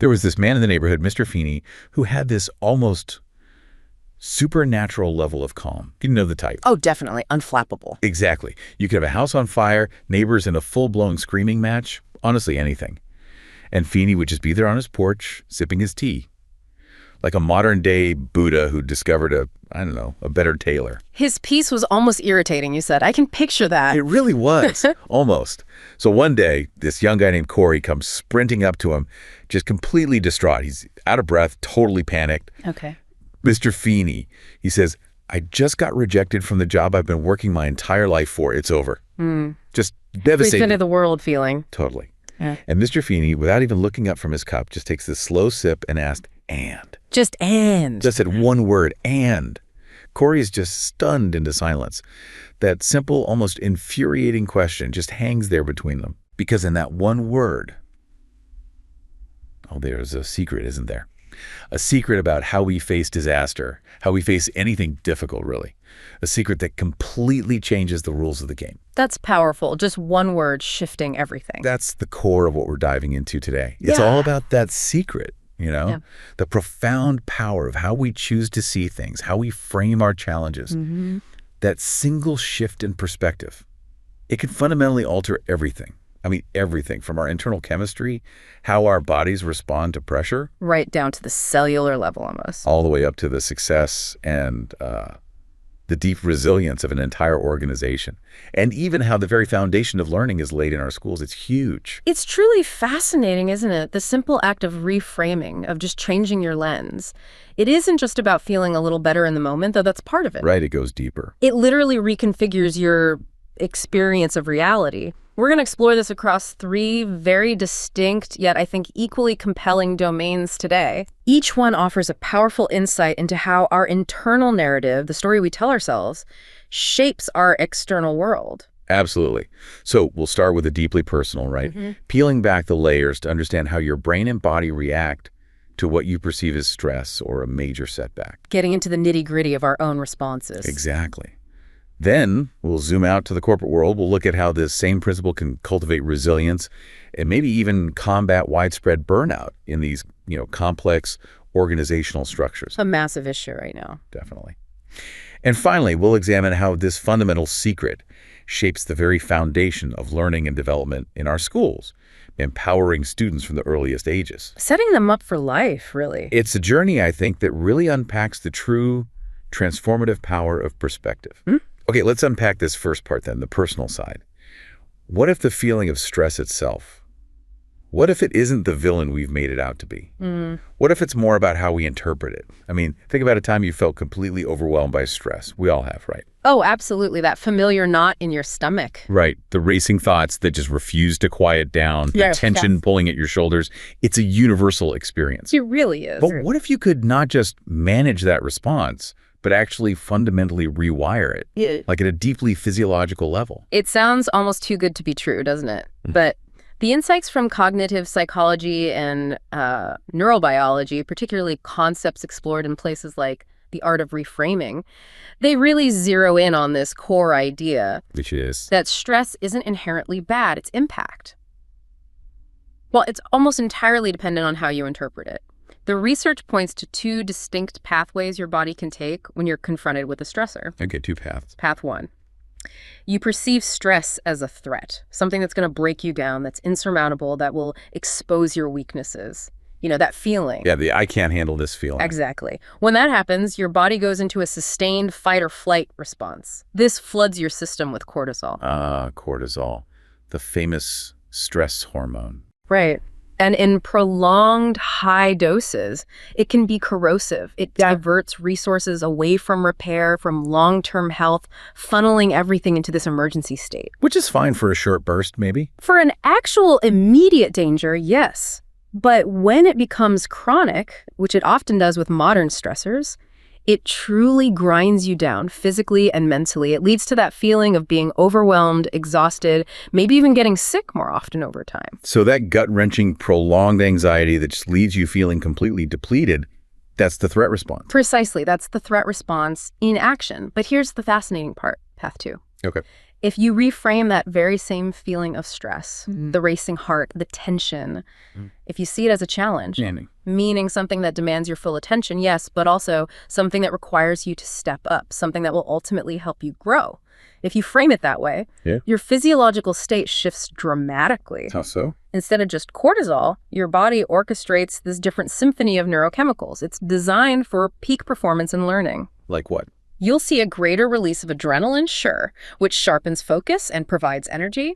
There was this man in the neighborhood, Mr. Feeney, who had this almost supernatural level of calm. You know the type. Oh, definitely. Unflappable. Exactly. You could have a house on fire, neighbors in a full-blown screaming match, honestly anything. And Feeney would just be there on his porch, sipping his tea. Like a modern-day Buddha who discovered a better tailor. His piece was almost irritating, you said. I can picture that. It really was, almost. So one day, this young guy named Corey comes sprinting up to him, just completely distraught. He's out of breath, totally panicked. Okay. Mr. Feeney, he says, I just got rejected from the job I've been working my entire life for. It's over. Just devastating. End of the world feeling. Totally. Yeah. And Mr. Feeney, without even looking up from his cup, just takes this slow sip and asked, and. Just said one word, and. Corey is just stunned into silence. That simple, almost infuriating question just hangs there between them. Because in that one word, there's a secret, isn't there? A secret about how we face disaster, how we face anything difficult, really. A secret that completely changes the rules of the game. That's powerful. Just one word shifting everything. That's the core of what we're diving into today. It's all about that secret, the profound power of how we choose to see things, how we frame our challenges. That single shift in perspective. It can fundamentally alter everything. I mean, everything from our internal chemistry, how our bodies respond to pressure. Right down to the cellular level almost. All the way up to the success and the deep resilience of an entire organization. And even how the very foundation of learning is laid in our schools. It's huge. It's truly fascinating, isn't it? The simple act of reframing, of just changing your lens. It isn't just about feeling a little better in the moment, though that's part of it. Right, it goes deeper. It literally reconfigures your experience of reality. We're going to explore this across 3 very distinct, yet I think equally compelling domains today. Each one offers a powerful insight into how our internal narrative, the story we tell ourselves, shapes our external world. Absolutely. So we'll start with the deeply personal, right? Peeling back the layers to understand how your brain and body react to what you perceive as stress or a major setback. Getting into the nitty-gritty of our own responses. Exactly. Then we'll zoom out to the corporate world. We'll look at how this same principle can cultivate resilience and maybe even combat widespread burnout in these, complex organizational structures. A massive issue right now. Definitely. And finally, we'll examine how this fundamental secret shapes the very foundation of learning and development in our schools, empowering students from the earliest ages. Setting them up for life, really. It's a journey, I think, that really unpacks the true transformative power of perspective. Okay, let's unpack this first part then, the personal side. What if the feeling of stress itself, what if it isn't the villain we've made it out to be? What if it's more about how we interpret it? I mean, think about a time you felt completely overwhelmed by stress. We all have, right? Oh, absolutely. That familiar knot in your stomach. Right. The racing thoughts that just refuse to quiet down, the tension pulling at your shoulders. It's a universal experience. It really is. But what if you could not just manage that response, but actually fundamentally rewire it, like at a deeply physiological level? It sounds almost too good to be true, doesn't it? But the insights from cognitive psychology and neurobiology, particularly concepts explored in places like the art of reframing, they really zero in on this core idea. Which is? That stress isn't inherently bad, it's impact. Well, it's almost entirely dependent on how you interpret it. The research points to 2 distinct pathways your body can take when you're confronted with a stressor. Okay, 2 paths. Path 1. You perceive stress as a threat, something that's going to break you down, that's insurmountable, that will expose your weaknesses. That feeling. Yeah, I can't handle this feeling. Exactly. When that happens, your body goes into a sustained fight or flight response. This floods your system with cortisol. Cortisol, the famous stress hormone. Right. And in prolonged high doses, it can be corrosive. It diverts resources away from repair, from long-term health, funneling everything into this emergency state. Which is fine for a short burst, maybe. For an actual immediate danger, yes. But when it becomes chronic, which it often does with modern stressors, it truly grinds you down physically and mentally. It leads to that feeling of being overwhelmed, exhausted, maybe even getting sick more often over time. So that gut-wrenching, prolonged anxiety that just leaves you feeling completely depleted, that's the threat response. Precisely. That's the threat response in action. But here's the fascinating part, path 2. Okay. If you reframe that very same feeling of stress, the racing heart, the tension, if you see it as a challenge, meaning something that demands your full attention, yes, but also something that requires you to step up, something that will ultimately help you grow. If you frame it that way, your physiological state shifts dramatically. How so? Instead of just cortisol, your body orchestrates this different symphony of neurochemicals. It's designed for peak performance and learning. Like what? You'll see a greater release of adrenaline, sure, which sharpens focus and provides energy.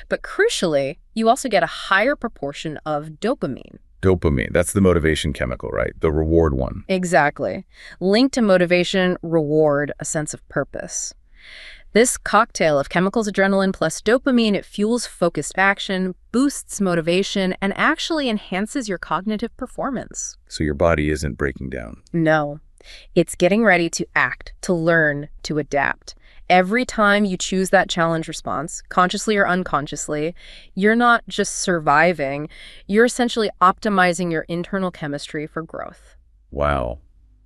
But crucially, you also get a higher proportion of dopamine. Dopamine, that's the motivation chemical, right? The reward one. Exactly. Linked to motivation, reward, a sense of purpose. This cocktail of chemicals, adrenaline plus dopamine, it fuels focused action, boosts motivation, and actually enhances your cognitive performance. So your body isn't breaking down. No. It's getting ready to act, to learn, to adapt. Every time you choose that challenge response, consciously or unconsciously, you're not just surviving, you're essentially optimizing your internal chemistry for growth. Wow,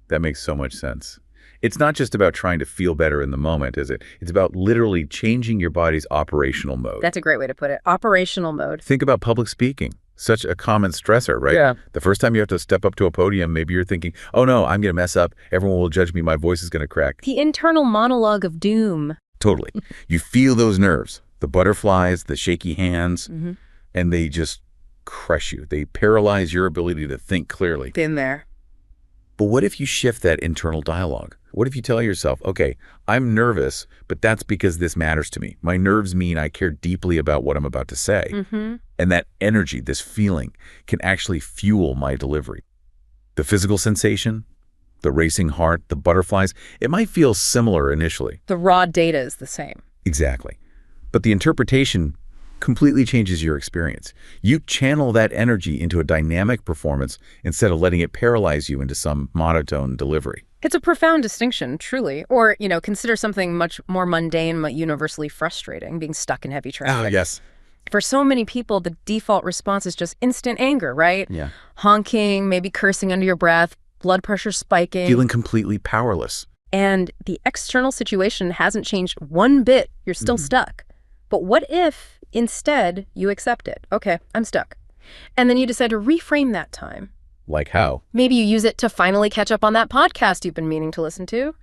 that makes so much sense. It's not just about trying to feel better in the moment, is it? It's about literally changing your body's operational mode. That's a great way to put it. Operational mode. Think about public speaking. Such a common stressor, right? Yeah. The first time you have to step up to a podium, maybe you're thinking, oh no, I'm going to mess up. Everyone will judge me. My voice is going to crack. The internal monologue of doom. Totally. You feel those nerves, the butterflies, the shaky hands, and they just crush you. They paralyze your ability to think clearly. Been there. But what if you shift that internal dialogue? What if you tell yourself, okay, I'm nervous, but that's because this matters to me. My nerves mean I care deeply about what I'm about to say. And that energy, this feeling, can actually fuel my delivery. The physical sensation, the racing heart, the butterflies, it might feel similar initially. The raw data is the same. Exactly. But the interpretation completely changes your experience. You channel that energy into a dynamic performance instead of letting it paralyze you into some monotone delivery. It's a profound distinction, truly. Or, consider something much more mundane but universally frustrating, being stuck in heavy traffic. Oh, yes. For so many people, the default response is just instant anger, right? Yeah. Honking, maybe cursing under your breath, blood pressure spiking. Feeling completely powerless. And the external situation hasn't changed one bit. You're still stuck. But what if, instead, you accept it? Okay, I'm stuck. And then you decide to reframe that time. Like how? Maybe you use it to finally catch up on that podcast you've been meaning to listen to.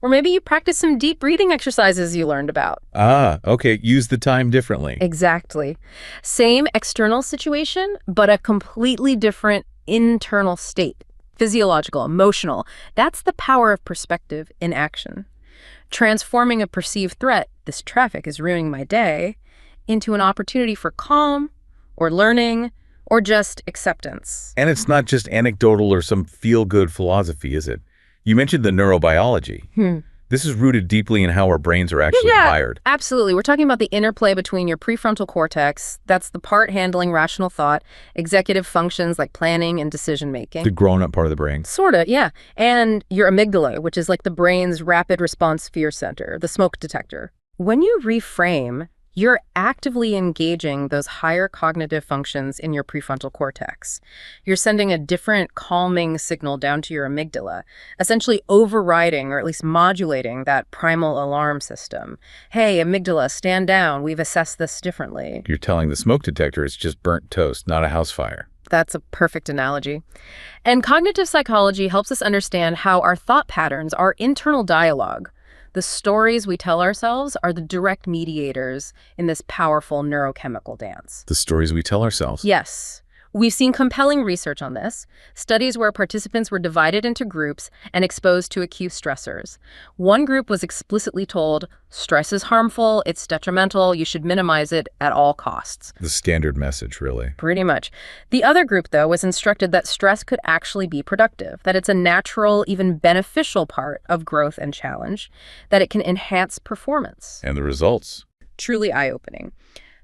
Or maybe you practice some deep breathing exercises you learned about. Ah, okay. Use the time differently. Exactly. Same external situation, but a completely different internal state. Physiological, emotional. That's the power of perspective in action. Transforming a perceived threat, this traffic is ruining my day, into an opportunity for calm or learning or just acceptance. And it's not just anecdotal or some feel-good philosophy, is it? You mentioned the neurobiology. This is rooted deeply in how our brains are actually wired. Absolutely. We're talking about the interplay between your prefrontal cortex, that's the part handling rational thought, executive functions like planning and decision-making. The grown-up part of the brain. Sort of, yeah. And your amygdala, which is like the brain's rapid response fear center, the smoke detector. When you reframe, you're actively engaging those higher cognitive functions in your prefrontal cortex. You're sending a different calming signal down to your amygdala, essentially overriding or at least modulating that primal alarm system. Hey, amygdala, stand down. We've assessed this differently. You're telling the smoke detector it's just burnt toast, not a house fire. That's a perfect analogy. And cognitive psychology helps us understand how our thought patterns, our internal dialogue, the stories we tell ourselves are the direct mediators in this powerful neurochemical dance. The stories we tell ourselves. Yes. We've seen compelling research on this, studies where participants were divided into groups and exposed to acute stressors. One group was explicitly told, stress is harmful, it's detrimental, you should minimize it at all costs. The standard message, really. Pretty much. The other group, though, was instructed that stress could actually be productive, that it's a natural, even beneficial part of growth and challenge, that it can enhance performance. And the results? Truly eye-opening.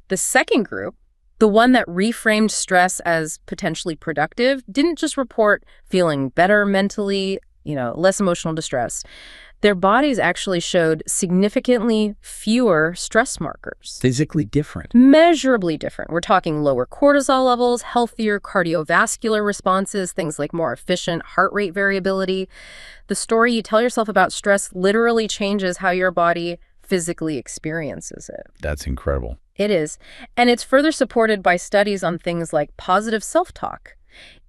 The second group, the one that reframed stress as potentially productive, didn't just report feeling better mentally, less emotional distress. Their bodies actually showed significantly fewer stress markers. Physically different. Measurably different. We're talking lower cortisol levels, healthier cardiovascular responses, things like more efficient heart rate variability. The story you tell yourself about stress literally changes how your body physically experiences it. That's incredible. It is. And it's further supported by studies on things like positive self-talk.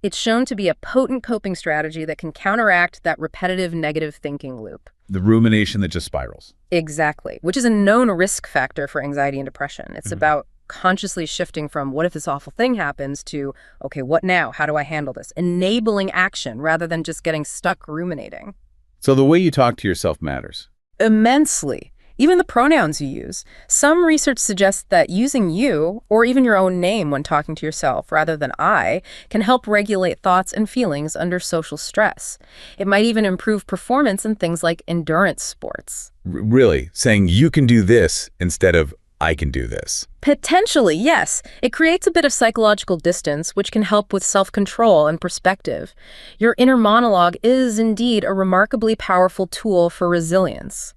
It's shown to be a potent coping strategy that can counteract that repetitive negative thinking loop. The rumination that just spirals. Exactly, which is a known risk factor for anxiety and depression. It's about consciously shifting from what if this awful thing happens to, okay, what now? How do I handle this? Enabling action rather than just getting stuck ruminating. So the way you talk to yourself matters. Immensely. Even the pronouns you use. Some research suggests that using you, or even your own name when talking to yourself rather than I, can help regulate thoughts and feelings under social stress. It might even improve performance in things like endurance sports. Really? Saying you can do this instead of I can do this? Potentially, yes. It creates a bit of psychological distance, which can help with self-control and perspective. Your inner monologue is indeed a remarkably powerful tool for resilience.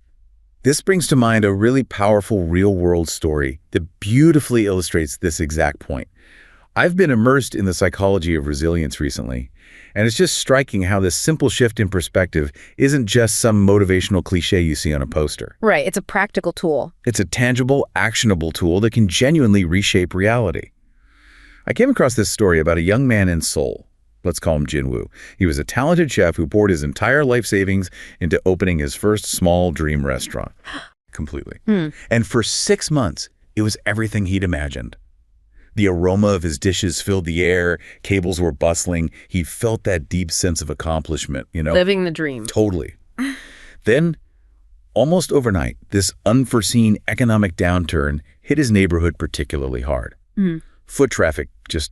This brings to mind a really powerful real-world story that beautifully illustrates this exact point. I've been immersed in the psychology of resilience recently, and it's just striking how this simple shift in perspective isn't just some motivational cliche you see on a poster. Right, it's a practical tool. It's a tangible, actionable tool that can genuinely reshape reality. I came across this story about a young man in Seoul. Let's call him Jinwoo. He was a talented chef who poured his entire life savings into opening his first small dream restaurant. Completely. And for 6 months, it was everything he'd imagined. The aroma of his dishes filled the air, cables were bustling. He felt that deep sense of accomplishment, Living the dream. Totally. Then, almost overnight, this unforeseen economic downturn hit his neighborhood particularly hard. Foot traffic just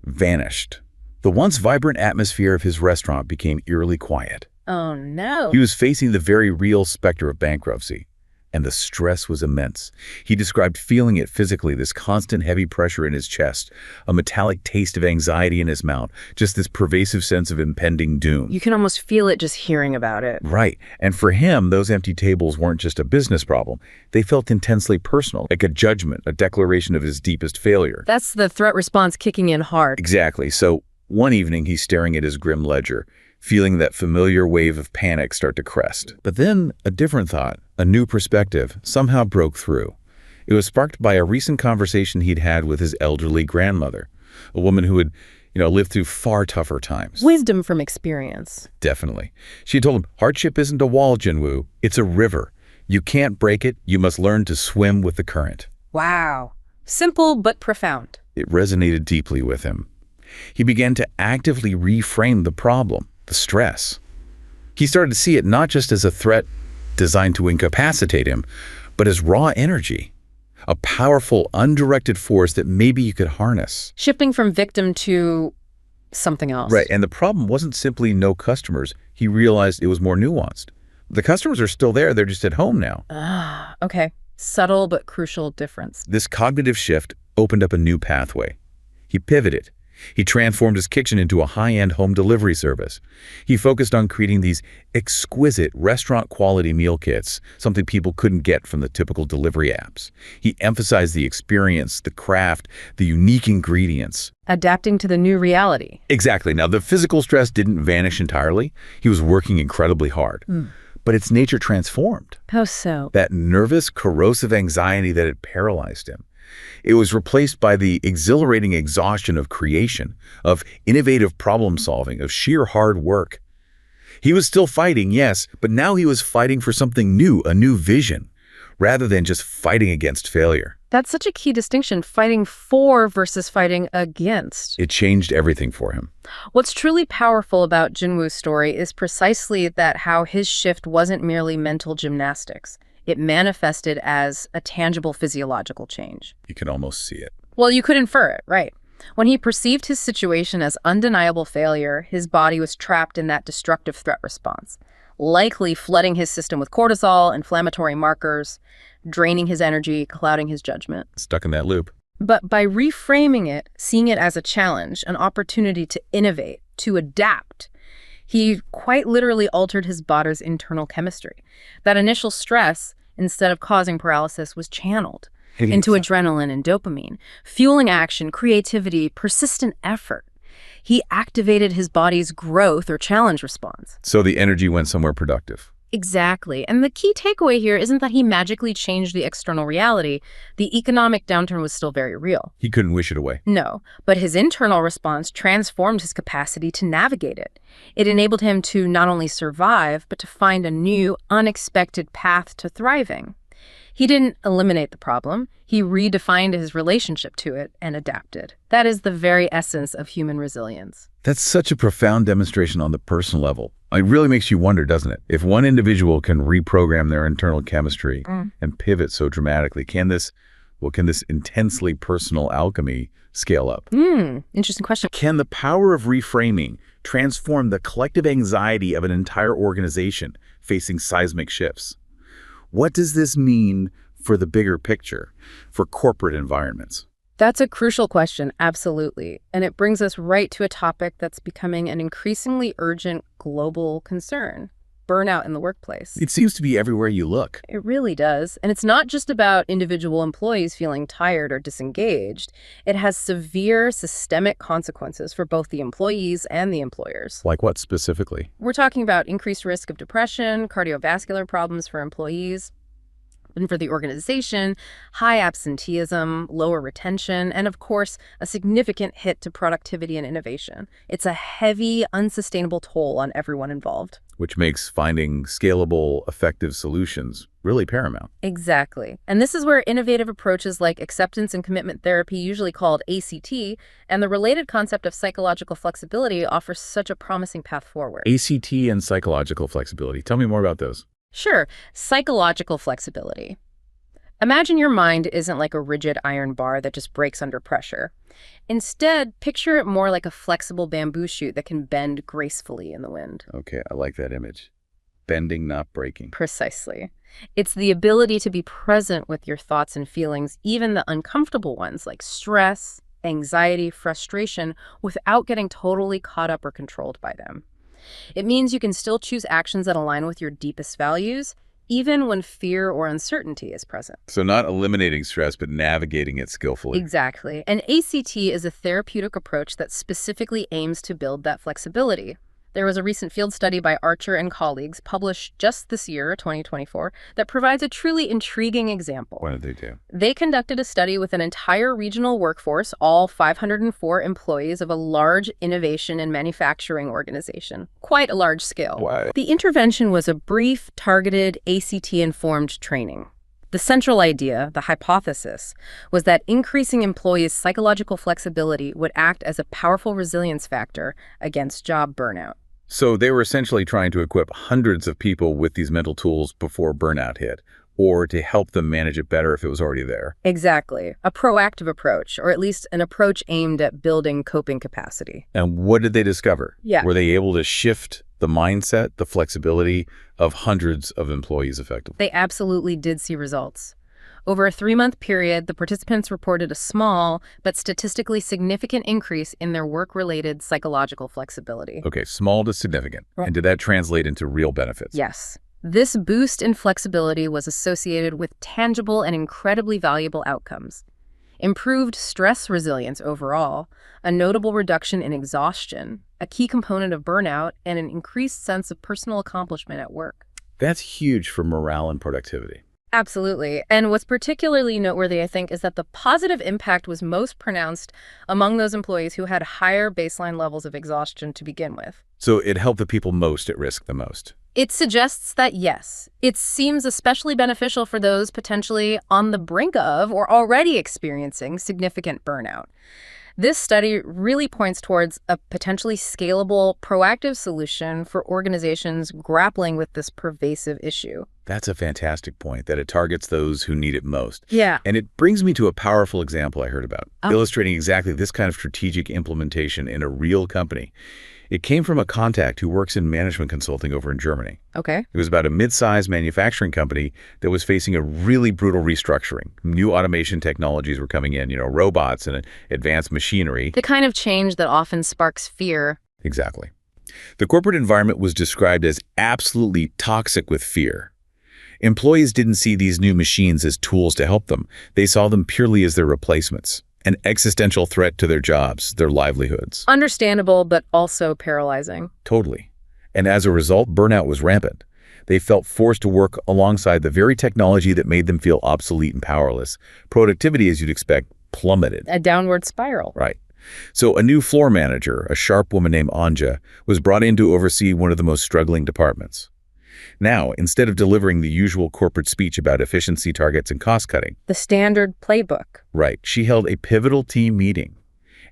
vanished. The once vibrant atmosphere of his restaurant became eerily quiet. Oh, no. He was facing the very real specter of bankruptcy, and the stress was immense. He described feeling it physically, this constant heavy pressure in his chest, a metallic taste of anxiety in his mouth, just this pervasive sense of impending doom. You can almost feel it just hearing about it. Right. And for him, those empty tables weren't just a business problem. They felt intensely personal, like a judgment, a declaration of his deepest failure. That's the threat response kicking in hard. Exactly. So one evening, he's staring at his grim ledger, feeling that familiar wave of panic start to crest. But then a different thought, a new perspective, somehow broke through. It was sparked by a recent conversation he'd had with his elderly grandmother, a woman who had, lived through far tougher times. Wisdom from experience. Definitely. She told him, hardship isn't a wall, Jinwoo. It's a river. You can't break it. You must learn to swim with the current. Wow. Simple but profound. It resonated deeply with him. He began to actively reframe the problem, the stress. He started to see it not just as a threat designed to incapacitate him, but as raw energy, a powerful, undirected force that maybe you could harness. Shifting from victim to something else. Right, and the problem wasn't simply no customers. He realized it was more nuanced. The customers are still there, they're just at home now. Ah, okay. Subtle but crucial difference. This cognitive shift opened up a new pathway. He pivoted. He transformed his kitchen into a high-end home delivery service. He focused on creating these exquisite restaurant-quality meal kits, something people couldn't get from the typical delivery apps. He emphasized the experience, the craft, the unique ingredients. Adapting to the new reality. Exactly. Now, the physical stress didn't vanish entirely. He was working incredibly hard. But its nature transformed. How so? That nervous, corrosive anxiety that had paralyzed him. It was replaced by the exhilarating exhaustion of creation, of innovative problem solving, of sheer hard work. He was still fighting, yes, but now he was fighting for something new, a new vision, rather than just fighting against failure. That's such a key distinction, fighting for versus fighting against. It changed everything for him. What's truly powerful about Jinwoo's story is precisely that how his shift wasn't merely mental gymnastics. It manifested as a tangible physiological change. You can almost see it. Well, you could infer it, right? When he perceived his situation as undeniable failure, his body was trapped in that destructive threat response, likely flooding his system with cortisol, inflammatory markers, draining his energy, clouding his judgment. Stuck in that loop. But by reframing it, seeing it as a challenge, an opportunity to innovate, to adapt, he quite literally altered his body's internal chemistry. That initial stress, instead of causing paralysis, was channeled into adrenaline and dopamine, fueling action, creativity, persistent effort. He activated his body's growth or challenge response. So the energy went somewhere productive. Exactly. And the key takeaway here isn't that he magically changed the external reality. The economic downturn was still very real. He couldn't wish it away. No, but his internal response transformed his capacity to navigate it. It enabled him to not only survive, but to find a new, unexpected path to thriving. He didn't eliminate the problem. He redefined his relationship to it and adapted. That is the very essence of human resilience. That's such a profound demonstration on the personal level. It really makes you wonder, doesn't it? If one individual can reprogram their internal chemistry and pivot so dramatically, can this intensely personal alchemy scale up? Interesting question. Can the power of reframing transform the collective anxiety of an entire organization facing seismic shifts? What does this mean for the bigger picture, for corporate environments? That's a crucial question, absolutely. And it brings us right to a topic that's becoming an increasingly urgent global concern: burnout in the workplace. It seems to be everywhere you look. It really does. And it's not just about individual employees feeling tired or disengaged. It has severe systemic consequences for both the employees and the employers. Like what specifically? We're talking about increased risk of depression, cardiovascular problems for employees, and for the organization, high absenteeism, lower retention, and of course, a significant hit to productivity and innovation. It's a heavy, unsustainable toll on everyone involved. Which makes finding scalable, effective solutions really paramount. Exactly. And this is where innovative approaches like acceptance and commitment therapy, usually called ACT, and the related concept of psychological flexibility offer such a promising path forward. ACT and psychological flexibility. Tell me more about those. Sure. Psychological flexibility. Imagine your mind isn't like a rigid iron bar that just breaks under pressure. Instead, picture it more like a flexible bamboo shoot that can bend gracefully in the wind. Okay, I like that image. Bending, not breaking. Precisely. It's the ability to be present with your thoughts and feelings, even the uncomfortable ones like stress, anxiety, frustration, without getting totally caught up or controlled by them. It means you can still choose actions that align with your deepest values, even when fear or uncertainty is present. So not eliminating stress, but navigating it skillfully. Exactly. And ACT is a therapeutic approach that specifically aims to build that flexibility. There was a recent field study by Archer and colleagues published just this year, 2024, that provides a truly intriguing example. What did they do? They conducted a study with an entire regional workforce, all 504 employees of a large innovation and manufacturing organization. Quite a large scale. Wow. The intervention was a brief, targeted, ACT-informed training. The central idea, the hypothesis, was that increasing employees' psychological flexibility would act as a powerful resilience factor against job burnout. So they were essentially trying to equip hundreds of people with these mental tools before burnout hit, or to help them manage it better if it was already there. Exactly. A proactive approach, or at least an approach aimed at building coping capacity. And what did they discover? Yeah. Were they able to shift the mindset, the flexibility of hundreds of employees effectively? They absolutely did see results. Over a 3-month period, the participants reported a small but statistically significant increase in their work-related psychological flexibility. Okay, small to significant. Right. And did that translate into real benefits? Yes. This boost in flexibility was associated with tangible and incredibly valuable outcomes. Improved stress resilience overall, a notable reduction in exhaustion, a key component of burnout, and an increased sense of personal accomplishment at work. That's huge for morale and productivity. Absolutely. And what's particularly noteworthy, I think, is that the positive impact was most pronounced among those employees who had higher baseline levels of exhaustion to begin with. So it helped the people most at risk the most. It suggests that, yes, it seems especially beneficial for those potentially on the brink of or already experiencing significant burnout. This study really points towards a potentially scalable, proactive solution for organizations grappling with this pervasive issue. That's a fantastic point, that it targets those who need it most. Yeah. And it brings me to a powerful example I heard about, illustrating exactly this kind of strategic implementation in a real company. It came from a contact who works in management consulting over in Germany. Okay. It was about a mid-sized manufacturing company that was facing a really brutal restructuring. New automation technologies were coming in, robots and advanced machinery. The kind of change that often sparks fear. Exactly. The corporate environment was described as absolutely toxic with fear. Employees didn't see these new machines as tools to help them. They saw them purely as their replacements, an existential threat to their jobs, their livelihoods. Understandable, but also paralyzing. Totally. And as a result, burnout was rampant. They felt forced to work alongside the very technology that made them feel obsolete and powerless. Productivity, as you'd expect, plummeted. A downward spiral. Right. So a new floor manager, a sharp woman named Anja, was brought in to oversee one of the most struggling departments. Now, instead of delivering the usual corporate speech about efficiency targets and cost-cutting, The standard playbook. right, she held a pivotal team meeting.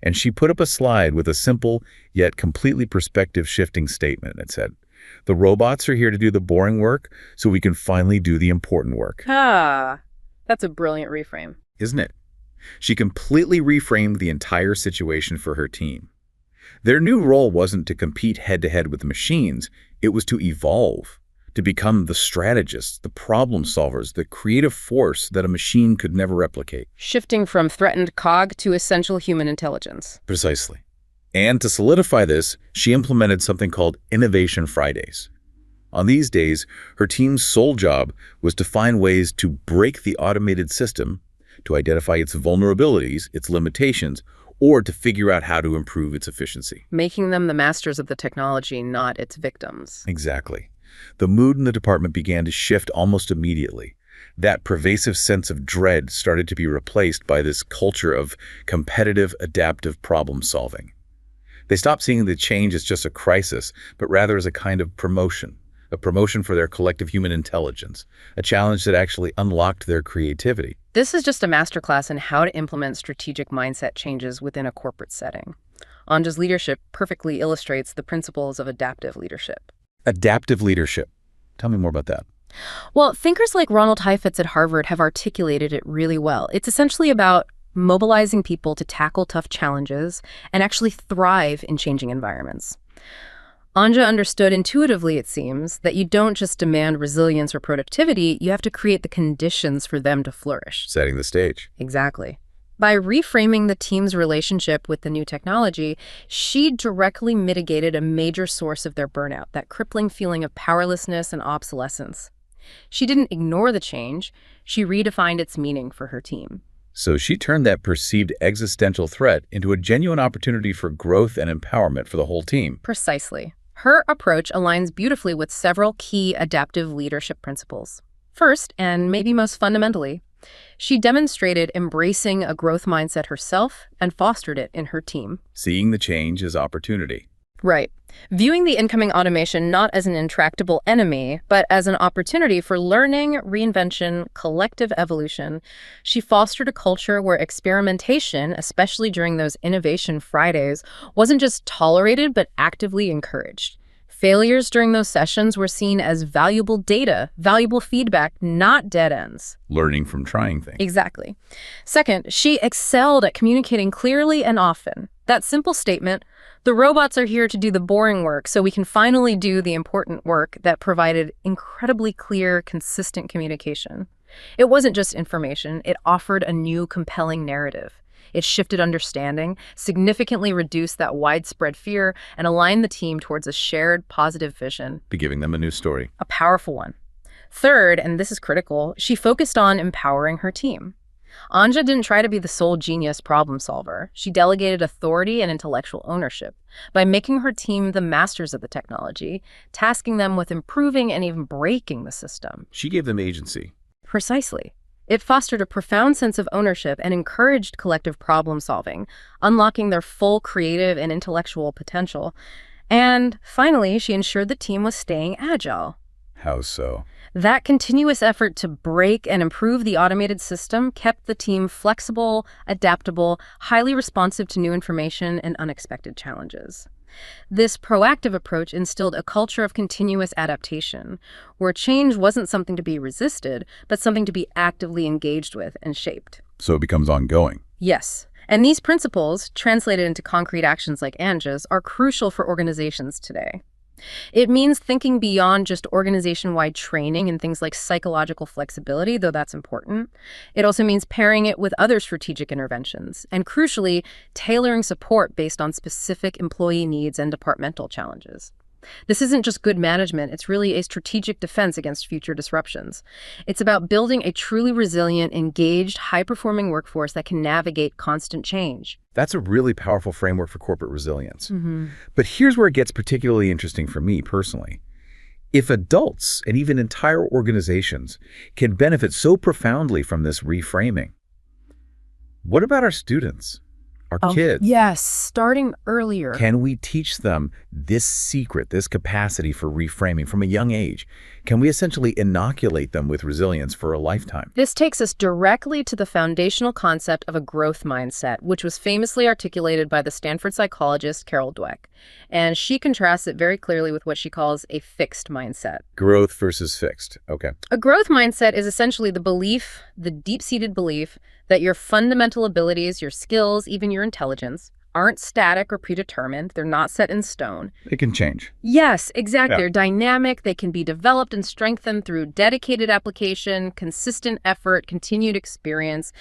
And she put up a slide with a simple, yet completely perspective-shifting statement. It said, "The robots are here to do the boring work so we can finally do the important work." That's a brilliant reframe. Isn't it? She completely reframed the entire situation for her team. Their new role wasn't to compete head-to-head with the machines. It was to evolve, to become the strategists, the problem solvers, the creative force that a machine could never replicate. Shifting from threatened cog to essential human intelligence. Precisely. And to solidify this, she implemented something called Innovation Fridays. On these days, her team's sole job was to find ways to break the automated system, to identify its vulnerabilities, its limitations, or to figure out how to improve its efficiency. Making them the masters of the technology, not its victims. Exactly. The mood in the department began to shift almost immediately. That pervasive sense of dread started to be replaced by this culture of competitive, adaptive problem solving. They stopped seeing the change as just a crisis, but rather as a kind of promotion. A promotion for their collective human intelligence, a challenge that actually unlocked their creativity. This is just a masterclass in how to implement strategic mindset changes within a corporate setting. Anja's leadership perfectly illustrates the principles of adaptive leadership. Adaptive leadership. Tell me more about that. Well, thinkers like Ronald Heifetz at Harvard have articulated it really well. It's essentially about mobilizing people to tackle tough challenges and actually thrive in changing environments. Anja understood intuitively, it seems, that you don't just demand resilience or productivity, you have to create the conditions for them to flourish. Setting the stage. Exactly. By reframing the team's relationship with the new technology, she directly mitigated a major source of their burnout, that crippling feeling of powerlessness and obsolescence. She didn't ignore the change, she redefined its meaning for her team. So she turned that perceived existential threat into a genuine opportunity for growth and empowerment for the whole team. Precisely. Her approach aligns beautifully with several key adaptive leadership principles. First, and maybe most fundamentally, she demonstrated embracing a growth mindset herself and fostered it in her team. Seeing the change as opportunity. Right. Viewing the incoming automation not as an intractable enemy, but as an opportunity for learning, reinvention, collective evolution, she fostered a culture where experimentation, especially during those Innovation Fridays, wasn't just tolerated, but actively encouraged. Failures during those sessions were seen as valuable data, valuable feedback, not dead ends. Learning from trying things. Exactly. Second, she excelled at communicating clearly and often. That simple statement, "The robots are here to do the boring work so we can finally do the important work," that provided incredibly clear, consistent communication. It wasn't just information, it offered a new, compelling narrative. It shifted understanding, significantly reduced that widespread fear, and aligned the team towards a shared positive vision. Be giving them a new story. A powerful one. Third, and this is critical, she focused on empowering her team. Anja didn't try to be the sole genius problem solver. She delegated authority and intellectual ownership by making her team the masters of the technology, tasking them with improving and even breaking the system. She gave them agency. Precisely. It fostered a profound sense of ownership and encouraged collective problem solving, unlocking their full creative and intellectual potential. And finally, she ensured the team was staying agile. How so? That continuous effort to break and improve the automated system kept the team flexible, adaptable, highly responsive to new information and unexpected challenges. This proactive approach instilled a culture of continuous adaptation, where change wasn't something to be resisted, but something to be actively engaged with and shaped. So it becomes ongoing. Yes. And these principles, translated into concrete actions like Anja's, are crucial for organizations today. It means thinking beyond just organization-wide training and things like psychological flexibility, though that's important. It also means pairing it with other strategic interventions, and crucially, tailoring support based on specific employee needs and departmental challenges. This isn't just good management, it's really a strategic defense against future disruptions. It's about building a truly resilient, engaged, high-performing workforce that can navigate constant change. That's a really powerful framework for corporate resilience. But here's where it gets particularly interesting for me personally. If adults and even entire organizations can benefit so profoundly from this reframing, what about our students, our kids? Yes, starting earlier. Can we teach them this secret, this capacity for reframing from a young age? Can we essentially inoculate them with resilience for a lifetime? This takes us directly to the foundational concept of a growth mindset, which was famously articulated by the Stanford psychologist Carol Dweck. And she contrasts it very clearly with what she calls a fixed mindset. Growth versus fixed. Okay. A growth mindset is essentially the belief, the deep-seated belief, that your fundamental abilities, your skills, even your intelligence, aren't static or predetermined. They're not set in stone. It can change. Yes, exactly. Yeah. They're dynamic. They can be developed and strengthened through dedicated application, consistent effort, continued experience.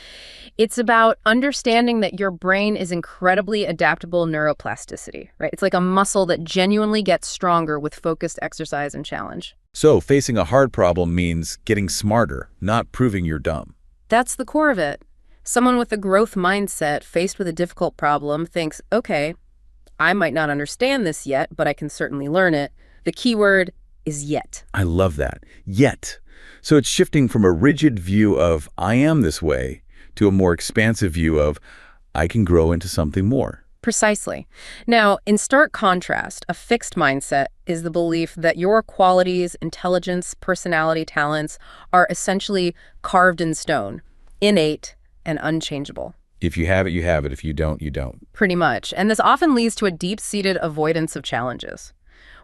It's about understanding that your brain is incredibly adaptable neuroplasticity, right? It's like a muscle that genuinely gets stronger with focused exercise and challenge. So facing a hard problem means getting smarter, not proving you're dumb. That's the core of it. Someone with a growth mindset faced with a difficult problem thinks, okay, I might not understand this yet, but I can certainly learn it. The key word is yet. I love that. Yet. So it's shifting from a rigid view of I am this way to a more expansive view of I can grow into something more. Precisely. Now, in stark contrast, a fixed mindset is the belief that your qualities, intelligence, personality, talents are essentially carved in stone, innate, and unchangeable. If you have it, you have it. If you don't, you don't. Pretty much. And this often leads to a deep-seated avoidance of challenges.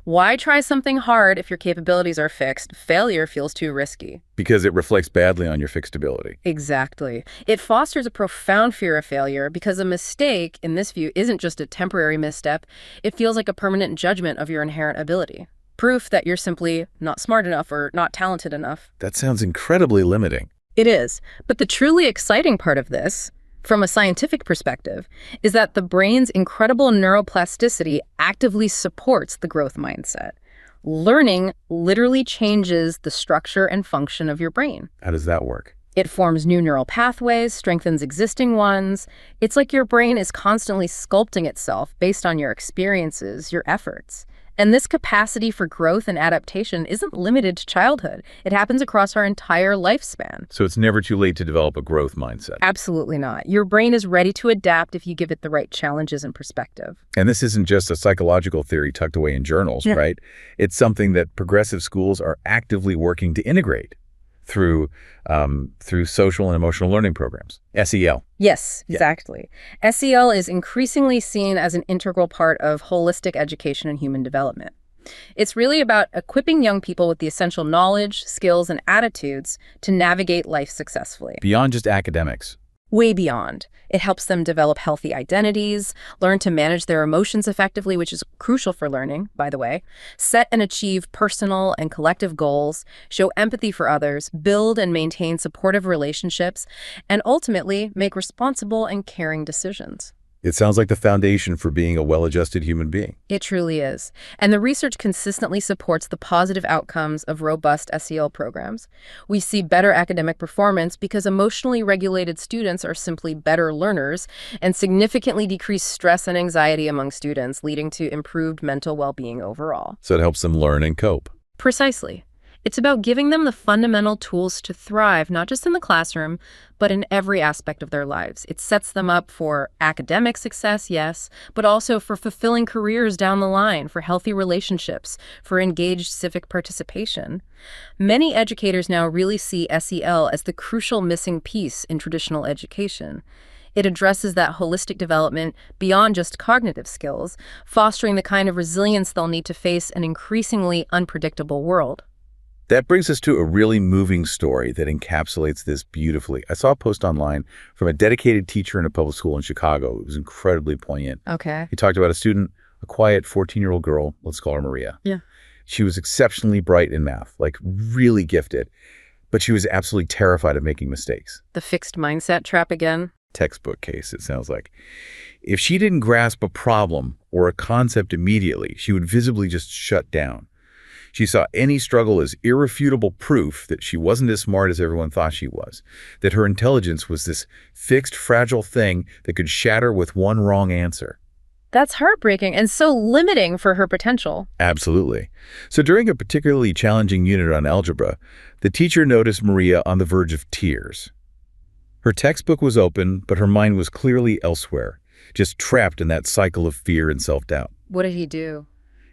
Why try something hard if your capabilities are fixed? Failure feels too risky. Because it reflects badly on your fixed ability. Exactly. It fosters a profound fear of failure because a mistake, in this view, isn't just a temporary misstep. It feels like a permanent judgment of your inherent ability. Proof that you're simply not smart enough or not talented enough. That sounds incredibly limiting. It is. But the truly exciting part of this, from a scientific perspective, is that the brain's incredible neuroplasticity actively supports the growth mindset. Learning literally changes the structure and function of your brain. How does that work? It forms new neural pathways, strengthens existing ones. It's like your brain is constantly sculpting itself based on your experiences, your efforts. And this capacity for growth and adaptation isn't limited to childhood. It happens across our entire lifespan. So it's never too late to develop a growth mindset. Absolutely not. Your brain is ready to adapt if you give it the right challenges and perspective. And this isn't just a psychological theory tucked away in journals, right? It's something that progressive schools are actively working to integrate through social and emotional learning programs, SEL. Yes, exactly. SEL is increasingly seen as an integral part of holistic education and human development. It's really about equipping young people with the essential knowledge, skills, and attitudes to navigate life successfully. Beyond just academics. Way beyond. It helps them develop healthy identities, learn to manage their emotions effectively, which is crucial for learning, by the way, set and achieve personal and collective goals, show empathy for others, build and maintain supportive relationships, and ultimately make responsible and caring decisions. It sounds like the foundation for being a well-adjusted human being. It truly is. And the research consistently supports the positive outcomes of robust SEL programs. We see better academic performance because emotionally regulated students are simply better learners and significantly decrease stress and anxiety among students, leading to improved mental well-being overall. So it helps them learn and cope. Precisely. It's about giving them the fundamental tools to thrive, not just in the classroom, but in every aspect of their lives. It sets them up for academic success, yes, but also for fulfilling careers down the line, for healthy relationships, for engaged civic participation. Many educators now really see SEL as the crucial missing piece in traditional education. It addresses that holistic development beyond just cognitive skills, fostering the kind of resilience they'll need to face an increasingly unpredictable world. That brings us to a really moving story that encapsulates this beautifully. I saw a post online from a dedicated teacher in a public school in Chicago. It was incredibly poignant. Okay. He talked about a student, a quiet 14-year-old girl, let's call her Maria. Yeah. She was exceptionally bright in math, like really gifted, but she was absolutely terrified of making mistakes. The fixed mindset trap again? Textbook case, it sounds like. If she didn't grasp a problem or a concept immediately, she would visibly just shut down. She saw any struggle as irrefutable proof that she wasn't as smart as everyone thought she was, that her intelligence was this fixed, fragile thing that could shatter with one wrong answer. That's heartbreaking and so limiting for her potential. Absolutely. So during a particularly challenging unit on algebra, the teacher noticed Maria on the verge of tears. Her textbook was open, but her mind was clearly elsewhere, just trapped in that cycle of fear and self-doubt. What did he do?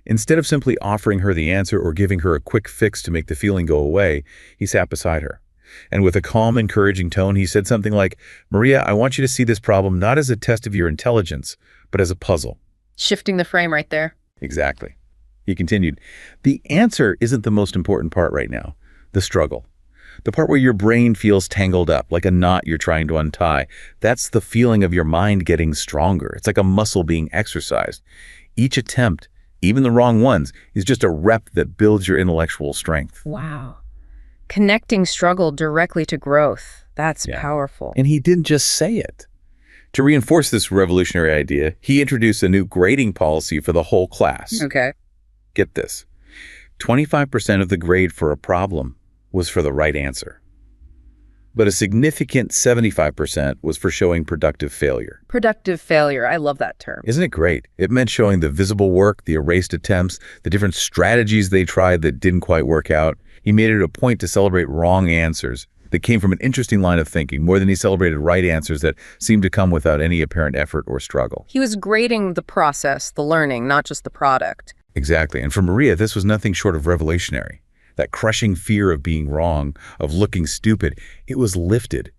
Instead of simply offering her the answer or giving her a quick fix to make the feeling go away, he sat beside her. And with a calm, encouraging tone, he said something like, "Maria, I want you to see this problem not as a test of your intelligence, but as a puzzle." Shifting the frame right there. Exactly. He continued, "The answer isn't the most important part right now. The struggle. The part where your brain feels tangled up, like a knot you're trying to untie. That's the feeling of your mind getting stronger. It's like a muscle being exercised. Each attempt, even the wrong ones, is just a rep that builds your intellectual strength." Wow. Connecting struggle directly to growth. That's powerful. And he didn't just say it. To reinforce this revolutionary idea, he introduced a new grading policy for the whole class. Okay. Get this. 25% of the grade for a problem was for the right answer. But a significant 75% was for showing productive failure. Productive failure. I love that term. Isn't it great? It meant showing the visible work, the erased attempts, the different strategies they tried that didn't quite work out. He made it a point to celebrate wrong answers that came from an interesting line of thinking, more than he celebrated right answers that seemed to come without any apparent effort or struggle. He was grading the process, the learning, not just the product. Exactly. And for Maria, this was nothing short of revolutionary. That crushing fear of being wrong, of looking stupid, it was lifted.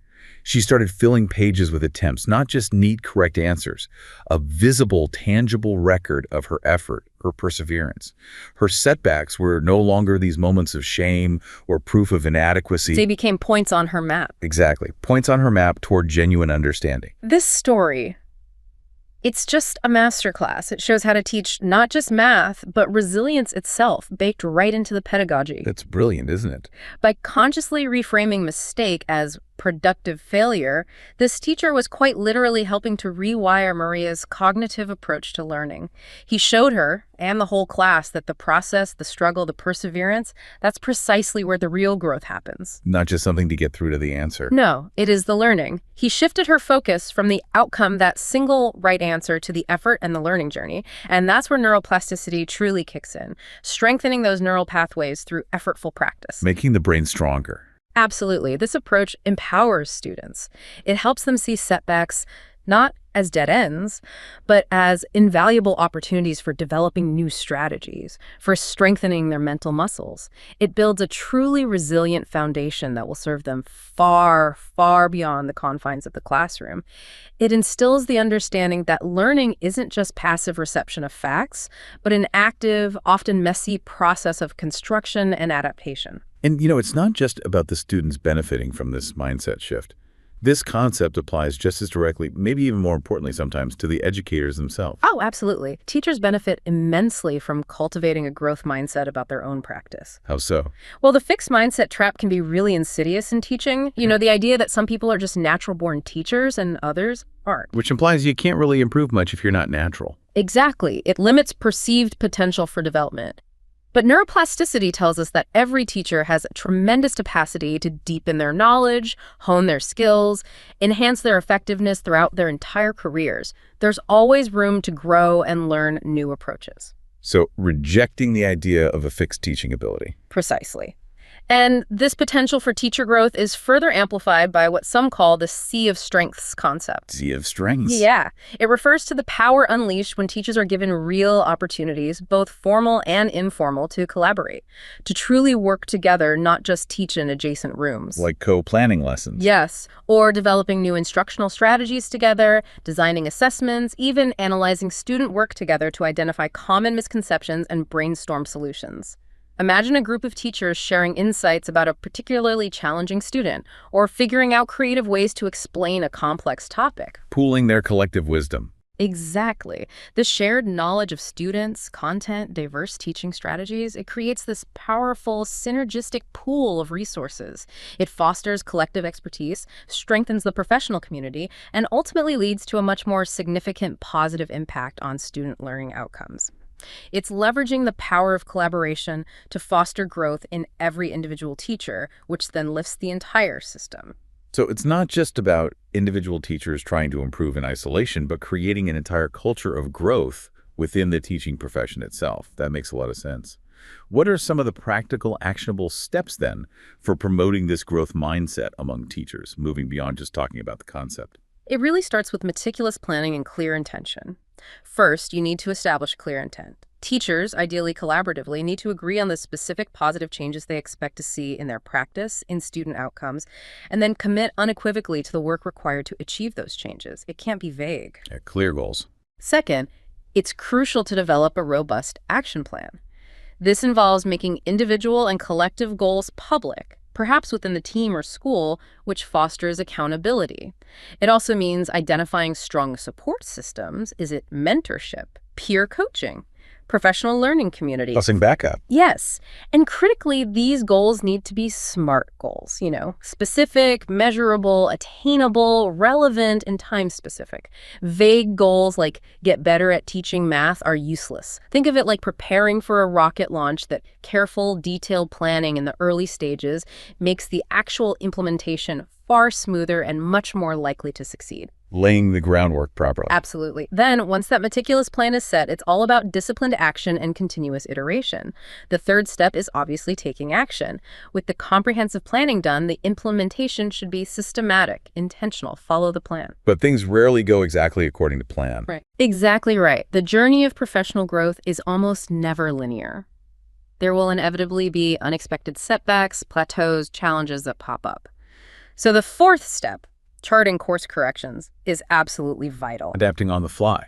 She started filling pages with attempts, not just neat, correct answers, a visible, tangible record of her effort, her perseverance. Her setbacks were no longer these moments of shame or proof of inadequacy. They became points on her map. Exactly. Points on her map toward genuine understanding. This story, it's just a masterclass. It shows how to teach not just math, but resilience itself, baked right into the pedagogy. That's brilliant, isn't it? By consciously reframing mistake as productive failure, this teacher was quite literally helping to rewire Maria's cognitive approach to learning. He showed her, and the whole class, that the process, the struggle, the perseverance, that's precisely where the real growth happens. Not just something to get through to the answer. No, it is the learning. He shifted her focus from the outcome, that single right answer, to the effort and the learning journey. And that's where neuroplasticity truly kicks in, strengthening those neural pathways through effortful practice. Making the brain stronger. Absolutely. This approach empowers students. It helps them see setbacks not as dead ends, but as invaluable opportunities for developing new strategies, for strengthening their mental muscles. It builds a truly resilient foundation that will serve them far, far beyond the confines of the classroom. It instills the understanding that learning isn't just passive reception of facts, but an active, often messy process of construction and adaptation. And, it's not just about the students benefiting from this mindset shift. This concept applies just as directly, maybe even more importantly sometimes, to the educators themselves. Oh, absolutely. Teachers benefit immensely from cultivating a growth mindset about their own practice. How so? Well, the fixed mindset trap can be really insidious in teaching. The idea that some people are just natural-born teachers and others aren't. Which implies you can't really improve much if you're not natural. Exactly. It limits perceived potential for development. But neuroplasticity tells us that every teacher has a tremendous capacity to deepen their knowledge, hone their skills, enhance their effectiveness throughout their entire careers. There's always room to grow and learn new approaches. So rejecting the idea of a fixed teaching ability. Precisely. And this potential for teacher growth is further amplified by what some call the sea of strengths concept. Sea of strengths? Yeah. It refers to the power unleashed when teachers are given real opportunities, both formal and informal, to collaborate, to truly work together, not just teach in adjacent rooms. Like co-planning lessons. Yes. Or developing new instructional strategies together, designing assessments, even analyzing student work together to identify common misconceptions and brainstorm solutions. Imagine a group of teachers sharing insights about a particularly challenging student, or figuring out creative ways to explain a complex topic. Pooling their collective wisdom. Exactly. The shared knowledge of students, content, diverse teaching strategies, it creates this powerful, synergistic pool of resources. It fosters collective expertise, strengthens the professional community, and ultimately leads to a much more significant positive impact on student learning outcomes. It's leveraging the power of collaboration to foster growth in every individual teacher, which then lifts the entire system. So it's not just about individual teachers trying to improve in isolation, but creating an entire culture of growth within the teaching profession itself. That makes a lot of sense. What are some of the practical, actionable steps then for promoting this growth mindset among teachers, moving beyond just talking about the concept? It really starts with meticulous planning and clear intention. First, you need to establish clear intent. Teachers, ideally collaboratively, need to agree on the specific positive changes they expect to see in their practice, in student outcomes, and then commit unequivocally to the work required to achieve those changes. It can't be vague. Yeah, clear goals. Second, it's crucial to develop a robust action plan. This involves making individual and collective goals public, perhaps within the team or school, which fosters accountability. It also means identifying strong support systems. Is it mentorship, peer coaching, professional learning community? Busing backup. Yes. And critically, these goals need to be SMART goals, specific, measurable, attainable, relevant, and time-specific. Vague goals like get better at teaching math are useless. Think of it like preparing for a rocket launch that careful, detailed planning in the early stages makes the actual implementation far smoother and much more likely to succeed. Laying the groundwork properly. Absolutely. Then, once that meticulous plan is set, it's all about disciplined action and continuous iteration. The third step is obviously taking action. With the comprehensive planning done, the implementation should be systematic, intentional, follow the plan. But things rarely go exactly according to plan. Right. Exactly right. The journey of professional growth is almost never linear. There will inevitably be unexpected setbacks, plateaus, challenges that pop up. So the fourth step, charting course corrections, is absolutely vital. Adapting on the fly.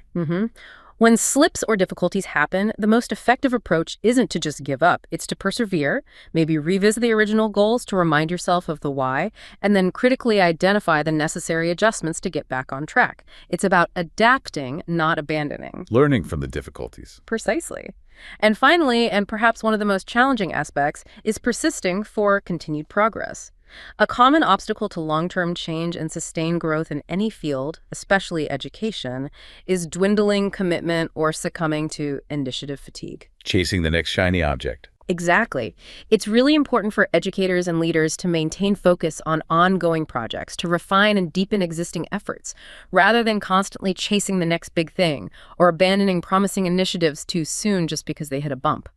When slips or difficulties happen, the most effective approach isn't to just give up. It's to persevere, maybe revisit the original goals to remind yourself of the why, and then critically identify the necessary adjustments to get back on track. It's about adapting, not abandoning. Learning from the difficulties. Precisely. And finally, and perhaps one of the most challenging aspects, is persisting for continued progress. A common obstacle to long-term change and sustained growth in any field, especially education, is dwindling commitment or succumbing to initiative fatigue. Chasing the next shiny object. Exactly. It's really important for educators and leaders to maintain focus on ongoing projects, to refine and deepen existing efforts, rather than constantly chasing the next big thing or abandoning promising initiatives too soon just because they hit a bump.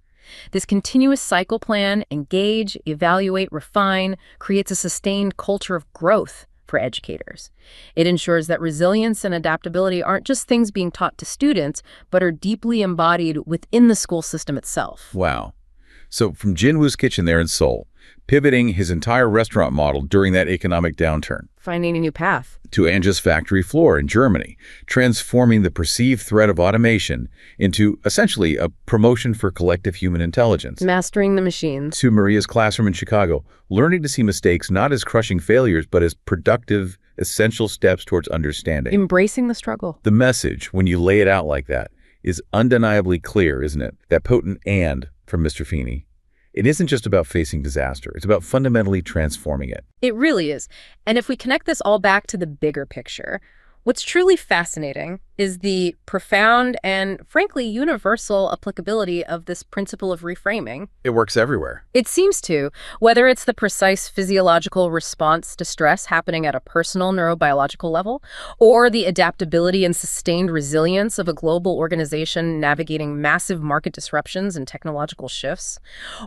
This continuous cycle plan, engage, evaluate, refine, creates a sustained culture of growth for educators. It ensures that resilience and adaptability aren't just things being taught to students, but are deeply embodied within the school system itself. Wow. So from Jinwoo's kitchen there in Seoul, pivoting his entire restaurant model during that economic downturn, Finding a new path. to Anja's factory floor in Germany, transforming the perceived threat of automation into essentially a promotion for collective human intelligence. Mastering the machines. To Maria's classroom in Chicago, learning to see mistakes not as crushing failures, but as productive, essential steps towards understanding. Embracing the struggle. The message, when you lay it out like that, is undeniably clear, isn't it? That potent "and" from Mr. Feeney. It isn't just about facing disaster. It's about fundamentally transforming it. It really is. And if we connect this all back to the bigger picture, what's truly fascinating is the profound and, frankly, universal applicability of this principle of reframing. It works everywhere. It seems to, whether it's the precise physiological response to stress happening at a personal neurobiological level, or the adaptability and sustained resilience of a global organization navigating massive market disruptions and technological shifts,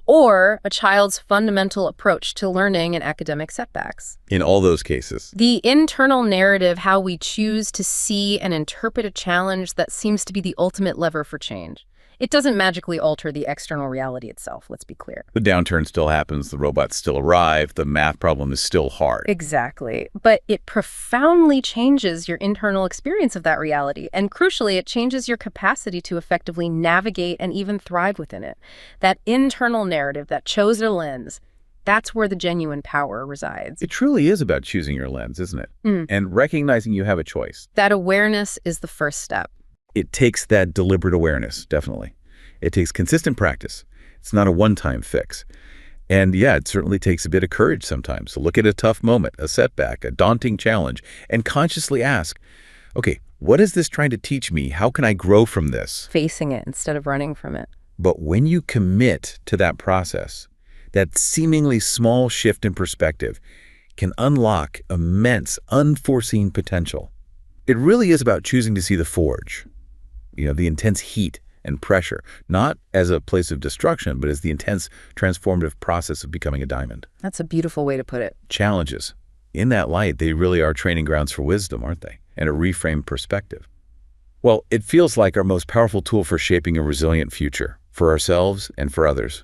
or a child's fundamental approach to learning and academic setbacks. In all those cases. The internal narrative, how we choose to see and interpret a challenge, that seems to be the ultimate lever for change. It doesn't magically alter the external reality itself, let's be clear. The downturn still happens, the robots still arrive, the math problem is still hard. Exactly. But it profoundly changes your internal experience of that reality. And crucially, it changes your capacity to effectively navigate and even thrive within it. That internal narrative, that chosen lens, that's where the genuine power resides. It truly is about choosing your lens, isn't it? And recognizing you have a choice. That awareness is the first step. It takes that deliberate awareness, definitely. It takes consistent practice. It's not a one-time fix. And yeah, it certainly takes a bit of courage sometimes to look at a tough moment, a setback, a daunting challenge, and consciously ask, okay, what is this trying to teach me? How can I grow from this? Facing it instead of running from it. But when you commit to that process, that seemingly small shift in perspective can unlock immense, unforeseen potential. It really is about choosing to see the forge, the intense heat and pressure, not as a place of destruction, but as the intense, transformative process of becoming a diamond. That's a beautiful way to put it. Challenges. In that light, they really are training grounds for wisdom, aren't they? And a reframed perspective. Well, it feels like our most powerful tool for shaping a resilient future, for ourselves and for others.